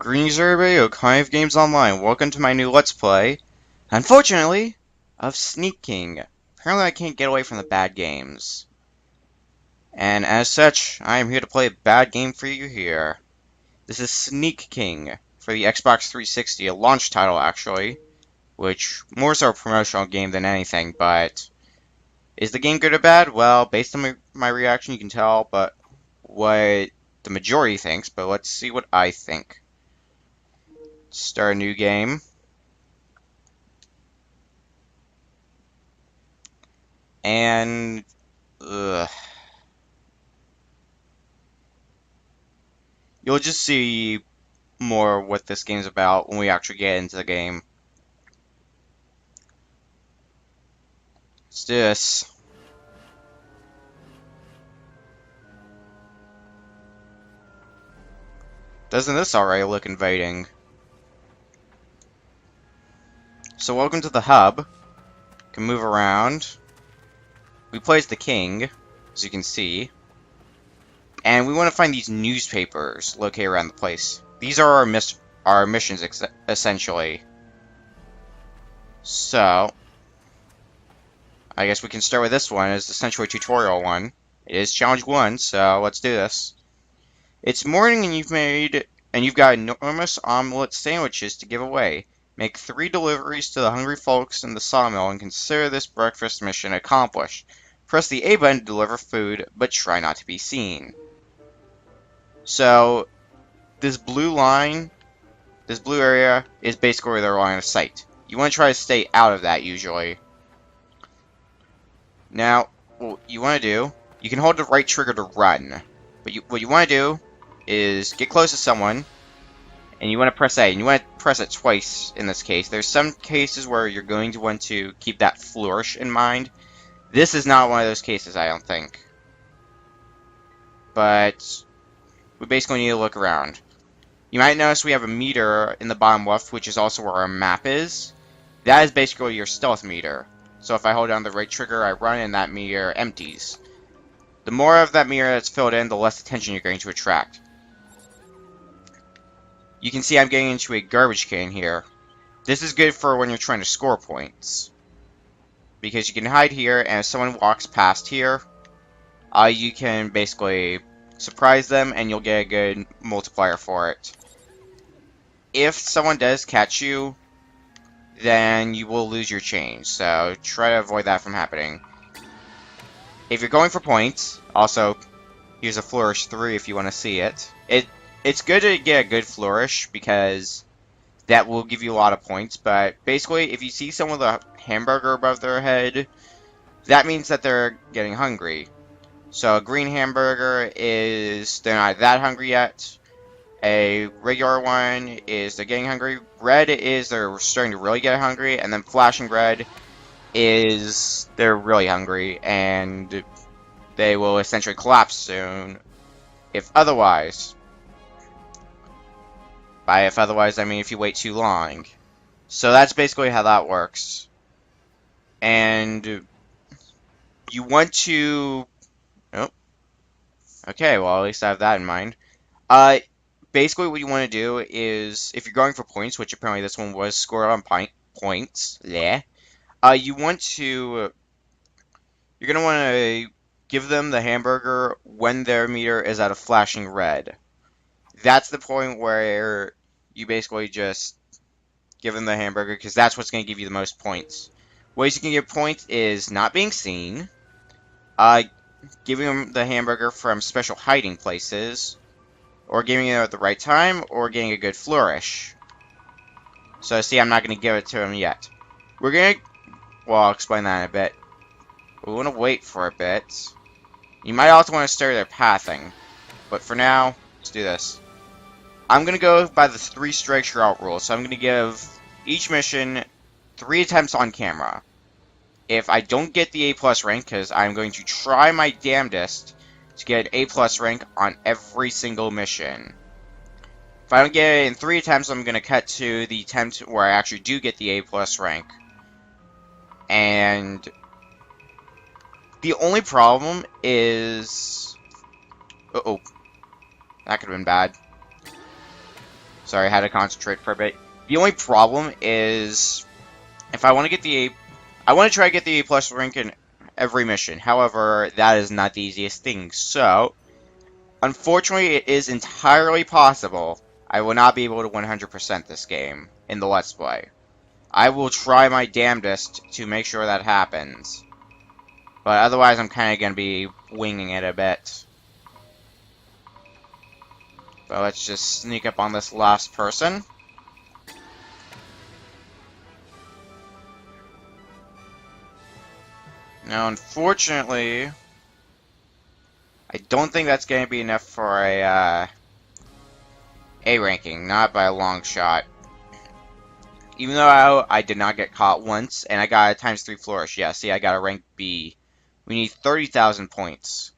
Greetings everybody, Okive Games Online. Welcome to my new Let's Play, unfortunately, of Sneak King. Apparently I can't get away from the bad games. And as such, I am here to play a bad game for you here. This is Sneak King for the Xbox 360, a launch title actually, which more so a promotional game than anything, but is the game good or bad? Well, based on my reaction you can tell, but what the majority thinks, but let's see what I think. Start a new game. And you'll just see more what this game's about when we actually get into the game. Let's do this. Doesn't this already look inviting? So welcome to the hub. Can move around. We play as the king, as you can see. And we want to find these newspapers located around the place. These are our missions, essentially. So, I guess we can start with this one. It's essentially a tutorial one. It is challenge 1, so let's do this. It's morning and you've got enormous omelet sandwiches to give away. Make 3 deliveries to the hungry folks in the sawmill and consider this breakfast mission accomplished. Press the A button to deliver food, but try not to be seen. So, this blue line, this blue area, is basically their line of sight. You want to try to stay out of that, usually. Now, what you want to do, you can hold the right trigger to run. But what you want to do is get close to someone, and you want to press A, and you want to press it twice in this case. There's some cases where you're going to want to keep that flourish in mind. This is not one of those cases, I don't think. But we basically need to look around. You might notice we have a meter in the bottom left, which is also where our map is. That is basically your stealth meter. So if I hold down the right trigger, I run, and that meter empties. The more of that meter that's filled in, the less attention you're going to attract. You can see I'm getting into a garbage can here. This is good for when you're trying to score points. Because you can hide here, and if someone walks past here, you can basically surprise them, and you'll get a good multiplier for it. If someone does catch you, then you will lose your change, so try to avoid that from happening. If you're going for points, also, here's a Flourish 3 if you want to see it. It's good to get a good Flourish, because that will give you a lot of points, but basically, if you see someone with a hamburger above their head, that means that they're getting hungry. So a green hamburger is they're not that hungry yet. A regular one is they're getting hungry. Red is they're starting to really get hungry, and then flashing red is they're really hungry, and they will essentially collapse soon, if otherwise. By if otherwise, I mean if you wait too long. So that's basically how that works. And you want to... Oh. Okay, well, at least I have that in mind. Basically what you want to do is, if you're going for points, which apparently this one was scored on points, yeah. You want to... You're going to want to give them the hamburger when their meter is at a flashing red. That's the point where you basically just give them the hamburger, because that's what's going to give you the most points. Ways you can get points is not being seen, giving them the hamburger from special hiding places, or giving it at the right time, or getting a good flourish. So see, I'm not going to give it to them yet. We're going to... Well, I'll explain that in a bit. We want to wait for a bit. You might also want to start their pathing. But for now, let's do this. I'm going to go by the 3 strikes you're out rule. So I'm going to give each mission 3 attempts on camera. If I don't get the A+ rank, because I'm going to try my damnedest to get an A+ rank on every single mission. If I don't get it in 3 attempts, I'm going to cut to the attempt where I actually do get the A+ rank. And the only problem is... Uh-oh. That could have been bad. Sorry, I had to concentrate for a bit. The only problem is, if I want to get the A, I want to try to get the A plus rank in every mission. However, that is not the easiest thing. So, unfortunately, it is entirely possible I will not be able to 100% this game in the Let's Play. I will try my damnedest to make sure that happens. But otherwise, I'm kind of going to be winging it a bit. So let's just sneak up on this last person. Now, unfortunately, I don't think that's going to be enough for a ranking, not by a long shot. Even though I did not get caught once, and I got a ×3 flourish. Yeah, see, I got a rank B. We need 30,000 points.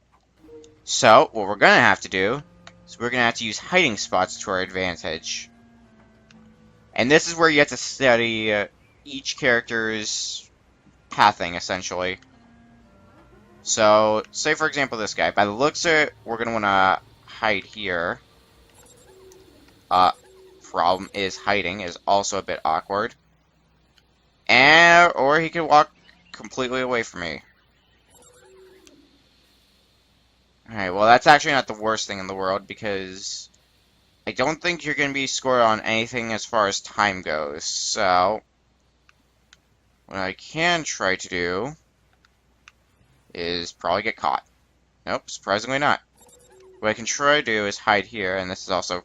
So, what we're going to have to do is we're going to have to use hiding spots to our advantage. And this is where you have to study each character's pathing, essentially. So, say for example this guy. By the looks of it, we're going to want to hide here. Problem is hiding is also a bit awkward. Or he could walk completely away from me. Alright, well that's actually not the worst thing in the world, because I don't think you're going to be scored on anything as far as time goes. So, what I can try to do is probably get caught. Nope, surprisingly not. What I can try to do is hide here, and this is also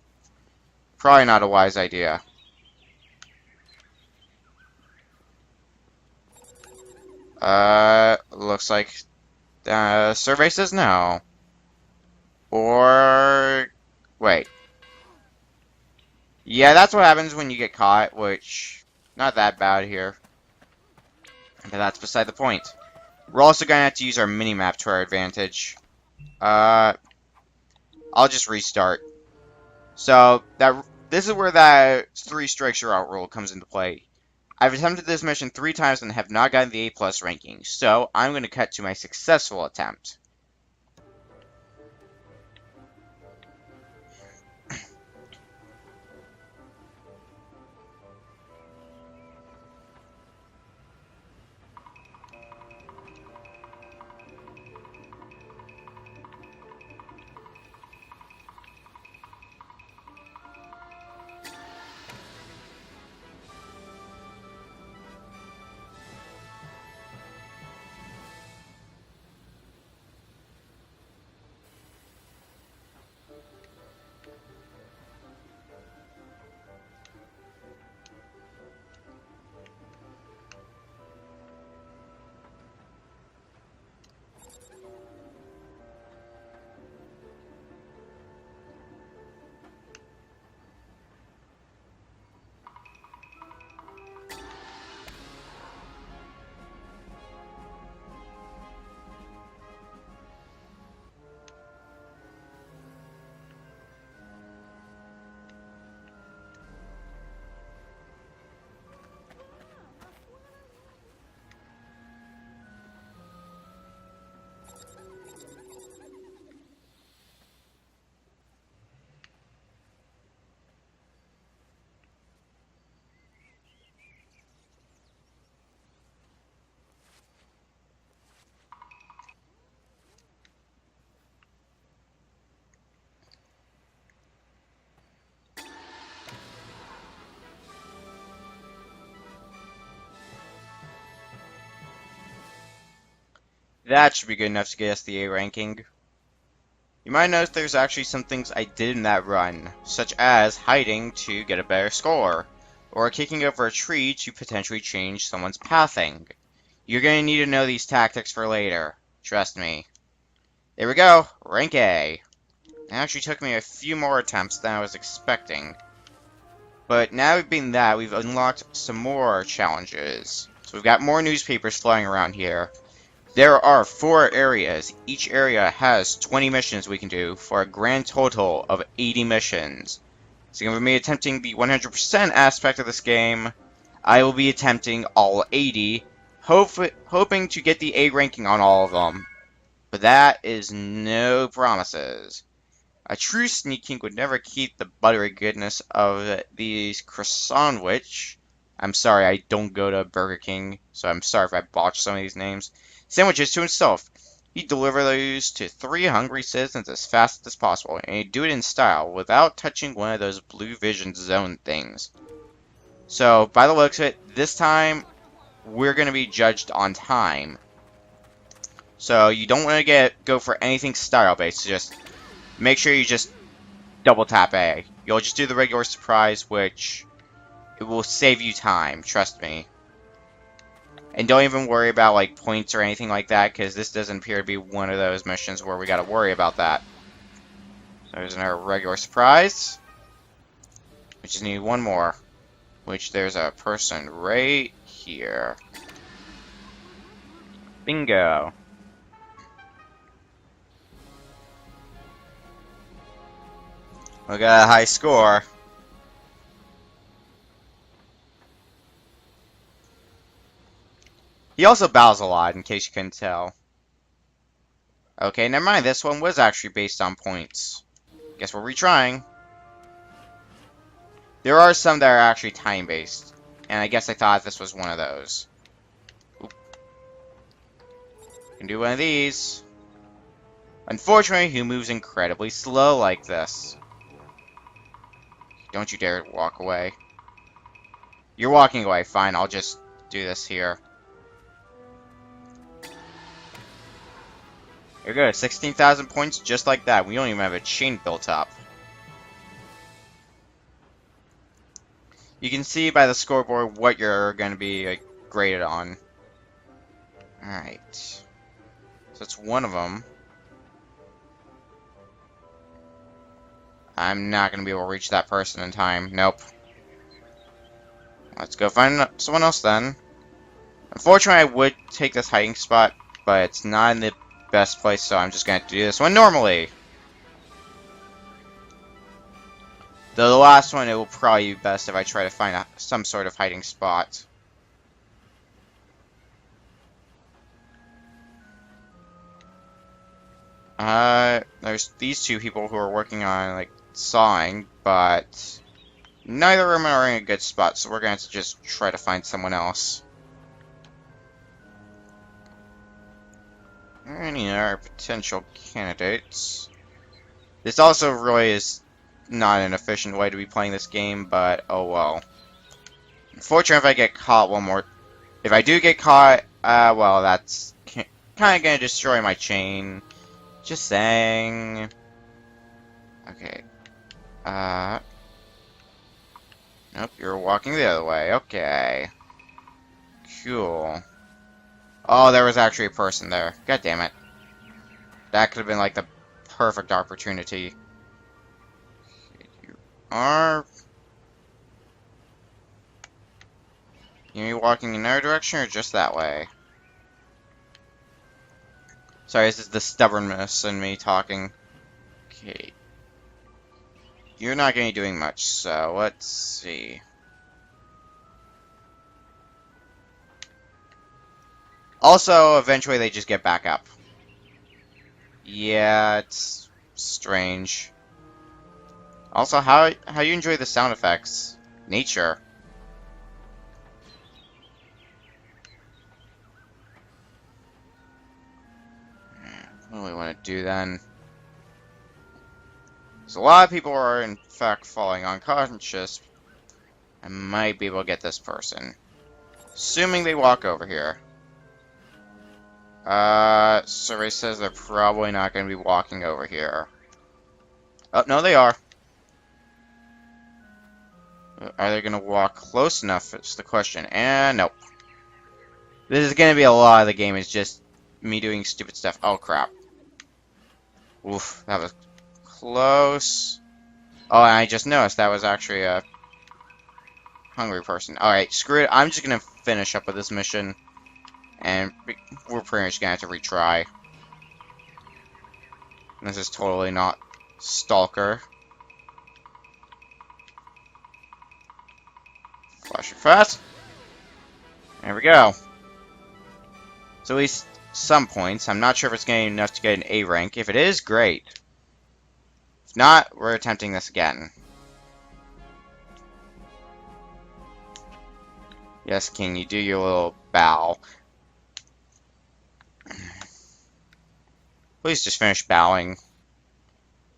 probably not a wise idea. Looks like survey says no. Or wait. Yeah, that's what happens when you get caught, which not that bad here. But that's beside the point. We're also gonna have to use our mini-map to our advantage. I'll just restart. So this is where that 3 strikes you're out rule comes into play. I've attempted this mission 3 times and have not gotten the A+ ranking, so I'm going to cut to my successful attempt. That should be good enough to get us the A ranking. You might notice there's actually some things I did in that run, such as hiding to get a better score, or kicking over a tree to potentially change someone's pathing. You're going to need to know these tactics for later. Trust me. There we go, rank A. It actually took me a few more attempts than I was expecting. But now we've been that, we've unlocked some more challenges. So we've got more newspapers flying around here. There are 4 areas. Each area has 20 missions we can do for a grand total of 80 missions. So with me attempting the 100% aspect of this game, I will be attempting all 80, hoping to get the A ranking on all of them. But that is no promises. A true Sneak King would never keep the buttery goodness of these croissant. I'm sorry, I don't go to Burger King, so I'm sorry if I botched some of these names. Sandwiches to himself. He'd deliver those to 3 hungry citizens as fast as possible, and he'd do it in style, without touching one of those Blue Vision Zone things. So, by the looks of it, this time, we're going to be judged on time. So, you don't want to go for anything style-based, just make sure you just double tap A. You'll just do the regular surprise, which it will save you time, trust me. And don't even worry about like points or anything like that, because this doesn't appear to be one of those missions where we gotta worry about that. So there's another regular surprise. We just need one more. Which there's a person right here. Bingo. We got a high score. He also bows a lot, in case you couldn't tell. Okay, never mind. This one was actually based on points. Guess we're retrying. There are some that are actually time-based. And I guess I thought this was one of those. Oop. Can do one of these. Unfortunately, he moves incredibly slow like this. Don't you dare walk away. You're walking away. Fine, I'll just do this here. Here we go. 16,000 points just like that. We don't even have a chain built up. You can see by the scoreboard what you're going to be graded on. Alright. So that's one of them. I'm not going to be able to reach that person in time. Nope. Let's go find someone else then. Unfortunately, I would take this hiding spot, but it's not in the best place, so I'm just going to have to do this one normally. Though the last one, it will probably be best if I try to find some sort of hiding spot. There's these two people who are working on, like, sawing, but neither of them are in a good spot, so we're going to just try to find someone else. Any other potential candidates? This also really is not an efficient way to be playing this game, but oh well. Unfortunately, if I get caught one more... If I do get caught, well, that's kind of going to destroy my chain. Just saying. Okay. Nope, you're walking the other way. Okay. Cool. Oh, there was actually a person there. God damn it. That could have been like the perfect opportunity. You are... You walking in our direction or just that way? Sorry, this is the stubbornness in me talking. Okay. You're not going to be doing much, so let's see. Also, eventually they just get back up. Yeah, it's strange. Also, how you enjoy the sound effects? Nature. What do we want to do then? So a lot of people are in fact falling unconscious. I might be able to get this person. Assuming they walk over here. Survey says they're probably not going to be walking over here. Oh, no, they are. Are they going to walk close enough? It's the question. And nope. This is going to be a lot of the game. Is just me doing stupid stuff. Oh, crap. Oof, that was close. Oh, and I just noticed that was actually a hungry person. Alright, screw it. I'm just going to finish up with this mission. And we're pretty much going to have to retry. This is totally not Stalker. Flash it fast. There we go. So at least some points. I'm not sure if it's getting enough to get an A rank. If it is, great. If not, we're attempting this again. Yes, King, you do your little bow. Please just finish bowing.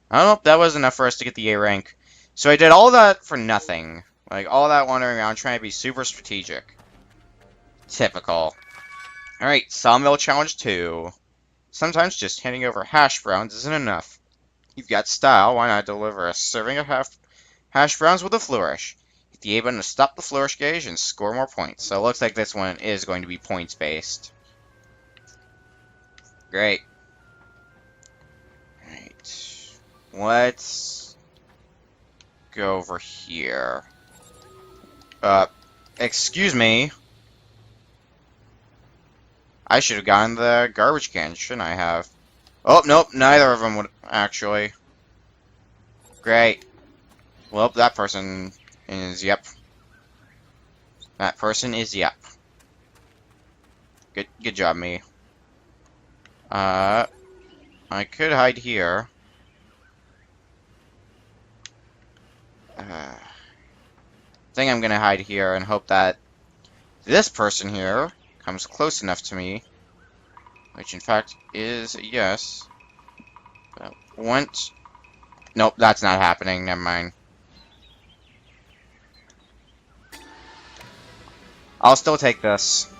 Oh, that was enough for us to get the A rank. So I did all that for nothing. Like, all that wandering around trying to be super strategic. Typical. Alright, Sawmill Challenge 2. Sometimes just handing over hash browns isn't enough. You've got style, why not deliver a serving of hash browns with a flourish? Hit the A button to stop the flourish gauge and score more points. So it looks like this one is going to be points-based. Great. Alright. Let's go over here. Excuse me. I should have gotten the garbage can, shouldn't I have? Oh, nope, neither of them would, actually. Great. Well, that person is, yep. That person is, yep. Good job, me. I could hide here. I think I'm gonna hide here and hope that this person here comes close enough to me, which in fact is a yes. But once... Nope, that's not happening, never mind. I'll still take this.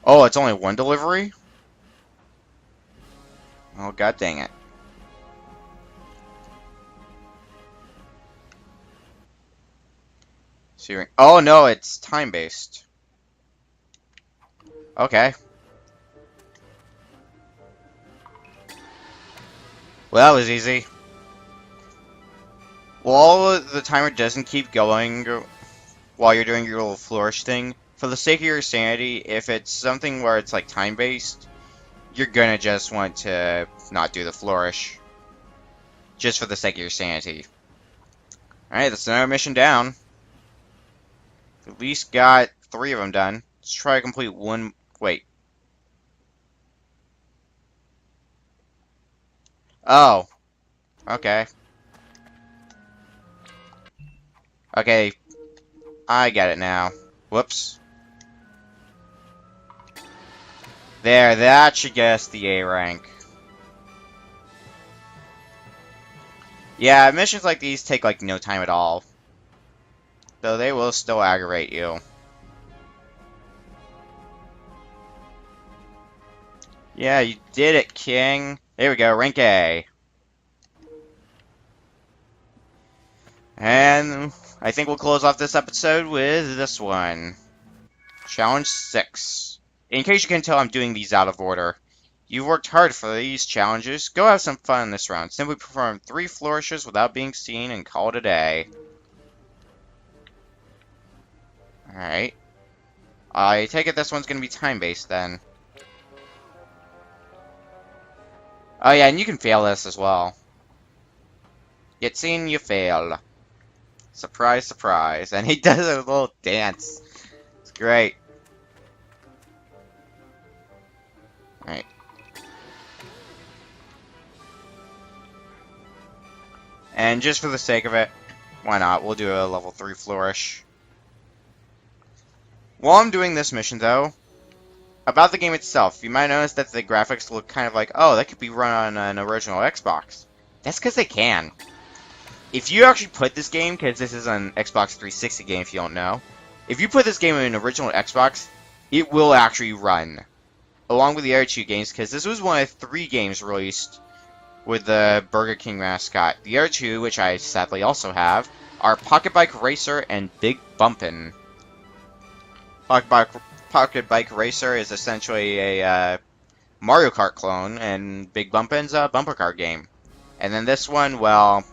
Oh, it's only one delivery? Oh, god dang it. Oh no, it's time-based. Okay. Well, that was easy. Well, the timer doesn't keep going while you're doing your little flourish thing. For the sake of your sanity, if it's something where it's like time-based, you're gonna just want to not do the flourish. Just for the sake of your sanity. Alright, that's another mission down. At least got 3 of them done. Let's try to complete one... Wait. Oh. Okay. Okay. I get it now. Whoops. There, that should get us the A rank. Yeah, missions like these take like no time at all. Though they will still aggravate you. Yeah, you did it, King. There we go, rank A. And I think we'll close off this episode with this one. Challenge 6. In case you can tell, I'm doing these out of order. You've worked hard for these challenges. Go have some fun this round. Simply perform 3 flourishes without being seen and call it a day. Alright. I take it this one's going to be time-based then. Oh yeah, and you can fail this as well. Get seen, you fail. Surprise, surprise. And he does a little dance. It's great. Alright. And just for the sake of it, why not? We'll do a level 3 flourish. While I'm doing this mission, though, about the game itself, you might notice that the graphics look kind of like, oh, that could be run on an original Xbox. That's because they can. If you actually put this game, because this is an Xbox 360 game if you don't know, if you put this game in an original Xbox, it will actually run. Along with the other 2 games, because this was one of 3 games released with the Burger King mascot. The other 2, which I sadly also have, are Pocket Bike Racer and Big Bumpin'. Pocket Bike Racer is essentially a Mario Kart clone, and Big Bumpin's a bumper car game. And then this one, well,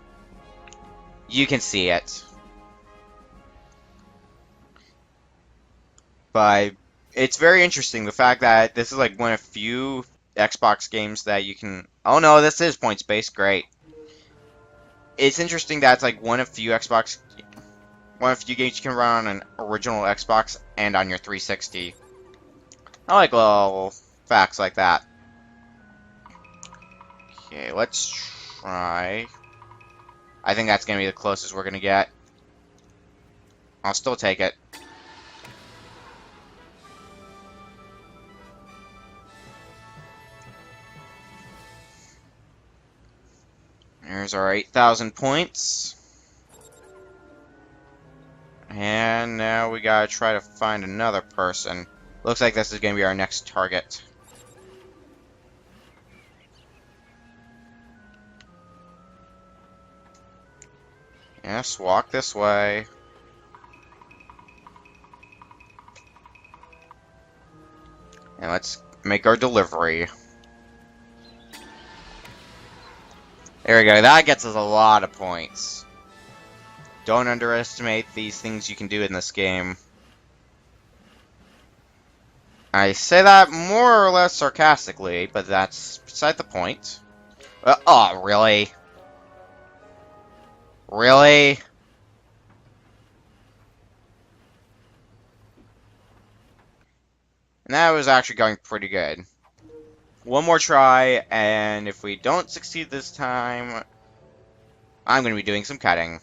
you can see it. But it's very interesting, the fact that this is like one of few Xbox games that you can... Oh no, this is points-based, great. It's interesting that it's like one of few games you can run on an original Xbox and on your 360. I like little facts like that. Okay, let's try. I think that's going to be the closest we're going to get. I'll still take it. There's our 8,000 points. And now we gotta try to find another person. Looks like this is gonna be our next target. Yes, walk this way. And let's make our delivery. There we go, that gets us a lot of points. Don't underestimate these things you can do in this game. I say that more or less sarcastically, but that's beside the point. Oh, really? Really? And that was actually going pretty good. One more try, and if we don't succeed this time, I'm going to be doing some cutting.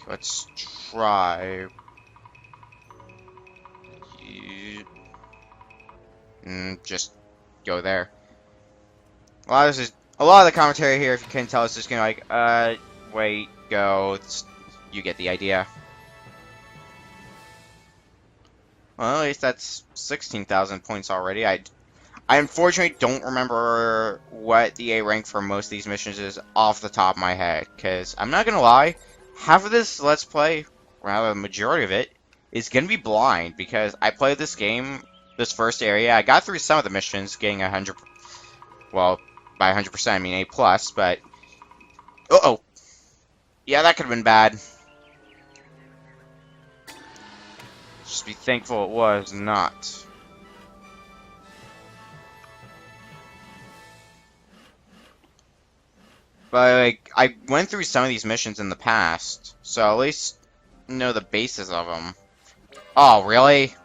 Let's try. Just go there. A lot of the commentary here, if you can tell, is just going to like, wait, go. You get the idea. Well, at least that's 16,000 points already. I unfortunately don't remember what the A rank for most of these missions is off the top of my head, because I'm not gonna lie, half of this Let's Play, rather the majority of it, is gonna be blind, because I played this game, this first area, I got through some of the missions, getting 100, well, by 100% I mean A+, but, uh-oh, yeah, that could've been bad. Just be thankful it was not. But, like, I went through some of these missions in the past, so at least know the basis of them. Oh, really?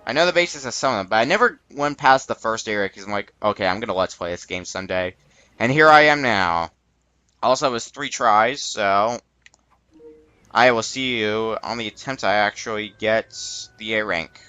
I know the basis of some of them, but I never went past the first area because I'm like, okay, I'm gonna Let's Play this game someday. And here I am now. Also, it was 3 tries, so I will see you on the attempt I actually get the A rank.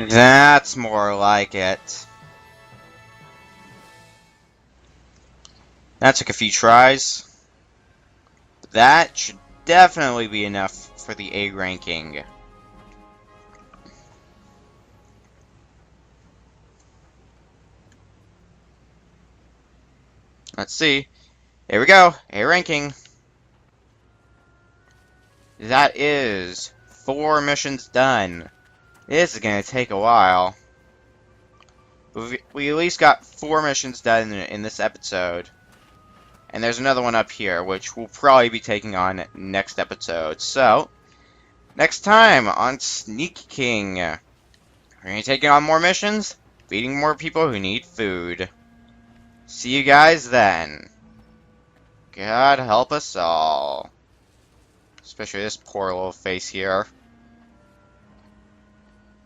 That's more like it. That took a few tries. That should definitely be enough for the A ranking. Let's see. Here we go. A ranking. That is 4 missions done. This is going to take a while. But we at least got 4 missions done in this episode. And there's another one up here, which we'll probably be taking on next episode. So, next time on Sneak King, we're going to be taking on more missions, feeding more people who need food. See you guys then. God help us all. Especially this poor little face here.